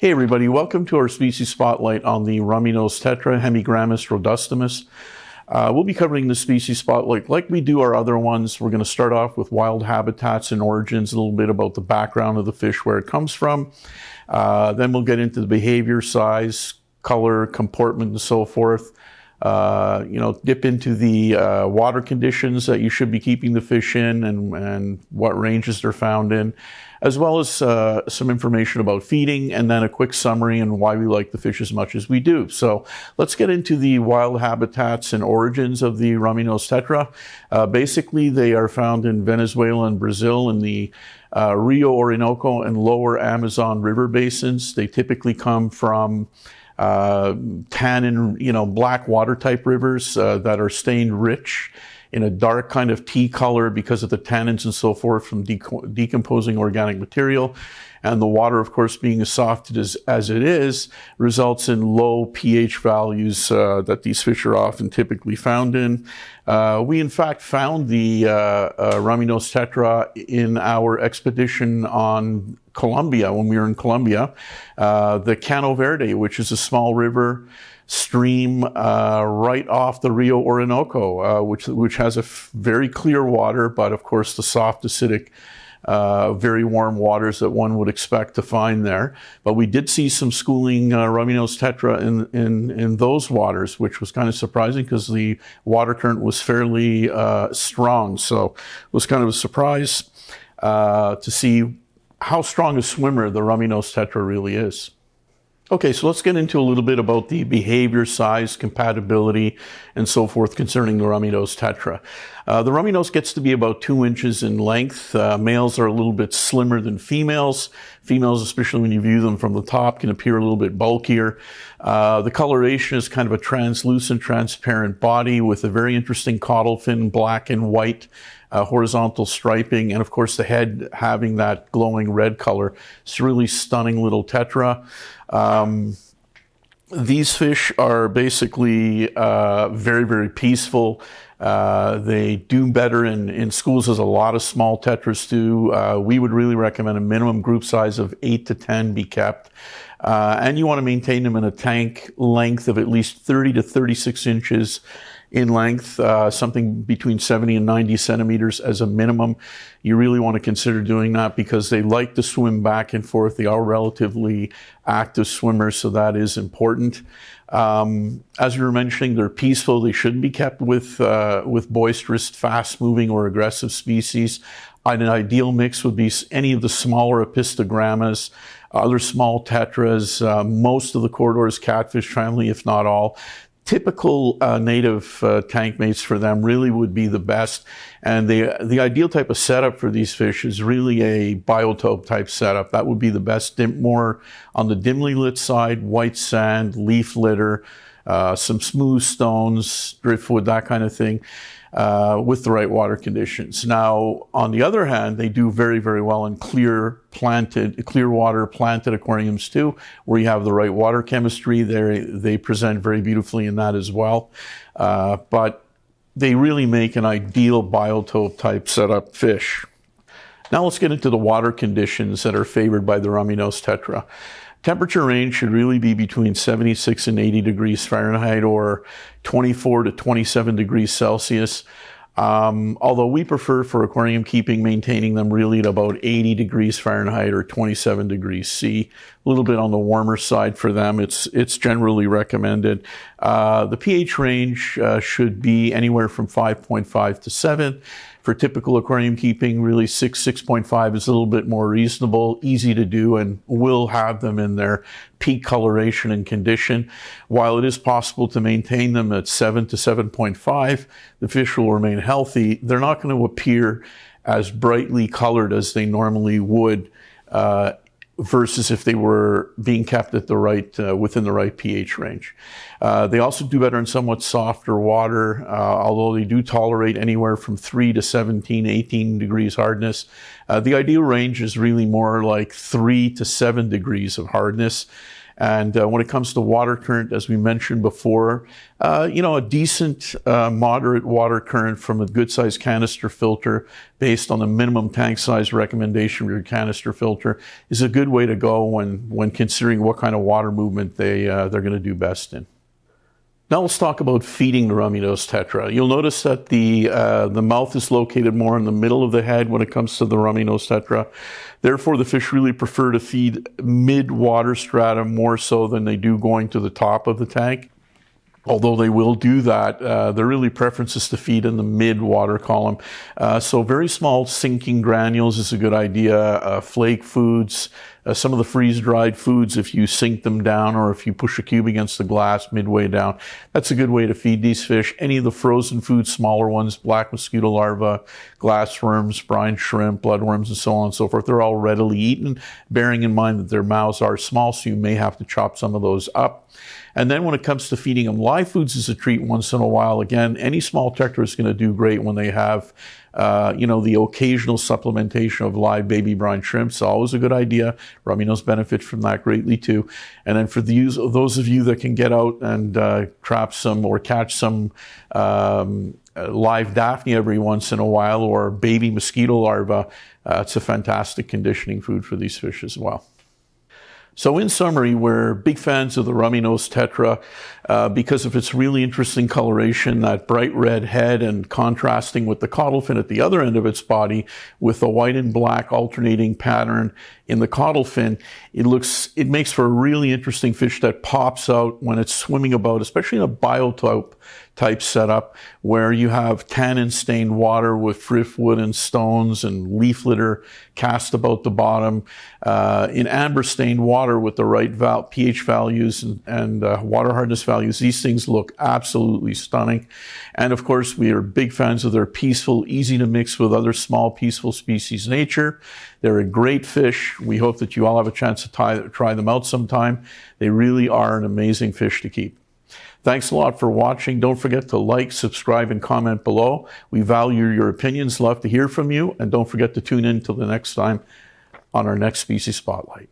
Hey everybody, welcome to our species spotlight on the Rummy-nose Tetra, Hemigrammus rhodostomus. We'll be covering the species spotlight like we do our other ones. We're going to start off with wild habitats and origins, a little bit about the background of the fish, where it comes from. Then we'll get into the behavior, size, color, comportment, and so forth. Dip into the water conditions that you should be keeping the fish in and what ranges they're found in, as well as some information about feeding, and then a quick summary and why we like the fish as much as we do. So let's get into the wild habitats and origins of the Rummy-nose Tetra. Basically, they are found in Venezuela and Brazil in the Rio Orinoco and lower Amazon river basins. They typically come from tannin, black water type rivers that are stained rich in a dark kind of tea color because of the tannins and so forth from decomposing organic material. And the water, of course, being as soft as it is, results in low pH values that these fish are often typically found in. We, in fact, found the Rummy-nose Tetra in our expedition on Colombia, when we were in Colombia. The Cano Verde, which is a small river stream right off the Rio Orinoco, which has a very clear water, but of course the soft acidic very warm waters that one would expect to find there. But we did see some schooling Rummy-nose Tetra in those waters, which was kind of surprising because the water current was fairly strong. So it was kind of a surprise to see how strong a swimmer the Rummy-nose Tetra really is. Okay, so let's get into a little bit about the behavior, size, compatibility, and so forth concerning the Rummy-nose Tetra. The Rummy-nose gets to be about 2 inches in length. Males are a little bit slimmer than females. Females, especially when you view them from the top, can appear a little bit bulkier. The coloration is kind of a translucent, transparent body with a very interesting caudal fin, black and white, horizontal striping, and of course the head having that glowing red color. It's a really stunning little tetra. These fish are basically very, very peaceful. They do better in schools, as a lot of small tetras do. We would really recommend a minimum group size of 8 to 10 be kept. And you want to maintain them in a tank length of at least 30 to 36 inches in length, something between 70 and 90 centimeters as a minimum. You really want to consider doing that because they like to swim back and forth. They are relatively active swimmers, so that is important. As we were mentioning, they're peaceful. They shouldn't be kept with boisterous, fast-moving, or aggressive species. An ideal mix would be any of the smaller apistogrammas, other small tetras, most of the corridors, catfish family, if not all. Typical native tank mates for them really would be the best. And the ideal type of setup for these fish is really a biotope type setup. That would be the best, more on the dimly lit side, white sand, leaf litter, some smooth stones, driftwood, that kind of thing, with the right water conditions. Now, on the other hand, they do very, very well in clear water planted aquariums too, where you have the right water chemistry. They present very beautifully in that as well. But they really make an ideal biotope type setup fish. Now let's get into the water conditions that are favored by the Rummy-nose Tetra. Temperature range should really be between 76 and 80 degrees Fahrenheit or 24 to 27 degrees Celsius. Although we prefer for aquarium keeping, maintaining them really at about 80 degrees Fahrenheit or 27 degrees C. A little bit on the warmer side for them. It's generally recommended. The pH range should be anywhere from 5.5 to 7. For typical aquarium keeping, really 6.5 is a little bit more reasonable, easy to do, and will have them in their peak coloration and condition. While it is possible to maintain them at 7 to 7.5, the fish will remain healthy. They're not going to appear as brightly colored as they normally would, versus if they were being kept at the right, within the right pH range. They also do better in somewhat softer water, although they do tolerate anywhere from 3 to 17, 18 degrees hardness. The ideal range is really more like 3 to 7 degrees of hardness. And when it comes to water current, as we mentioned before, a decent, moderate water current from a good-sized canister filter based on the minimum tank size recommendation for your canister filter is a good way to go when considering what kind of water movement they're going to do best in. Now let's talk about feeding the Rummy-nose Tetra. You'll notice that the mouth is located more in the middle of the head when it comes to the Rummy-nose Tetra. Therefore, the fish really prefer to feed mid-water strata more so than they do going to the top of the tank. Although they will do that, their really preference is to feed in the mid-water column. So very small sinking granules is a good idea. Flake foods, some of the freeze-dried foods, if you sink them down or if you push a cube against the glass midway down, that's a good way to feed these fish. Any of the frozen foods, smaller ones, black mosquito larvae, glass worms, brine shrimp, bloodworms, and so on and so forth, they're all readily eaten, bearing in mind that their mouths are small, so you may have to chop some of those up. And then when it comes to feeding them live foods as a treat once in a while, again, any small tetra is going to do great when they have, the occasional supplementation of live baby brine shrimp. It's always a good idea. Rummy-nose benefit from that greatly too. And then for those of you that can get out and trap some or catch some live Daphne every once in a while or baby mosquito larvae, it's a fantastic conditioning food for these fish as well. So in summary, we're big fans of the Rummy-nose Tetra because of its really interesting coloration, that bright red head, and contrasting with the caudal fin at the other end of its body with the white and black alternating pattern in the caudal fin. It makes for a really interesting fish that pops out when it's swimming about, especially in a biotope type setup where you have tannin stained water with driftwood and stones and leaf litter cast about the bottom. In amber stained water with the right pH values and water hardness values, these things look absolutely stunning. And of course, we are big fans of their peaceful, easy to mix with other small, peaceful species nature. They're a great fish. We hope that you all have a chance to try them out sometime. They really are an amazing fish to keep. Thanks a lot for watching. Don't forget to like, subscribe, and comment below. We value your opinions, love to hear from you, and don't forget to tune in till the next time on our next Species Spotlight.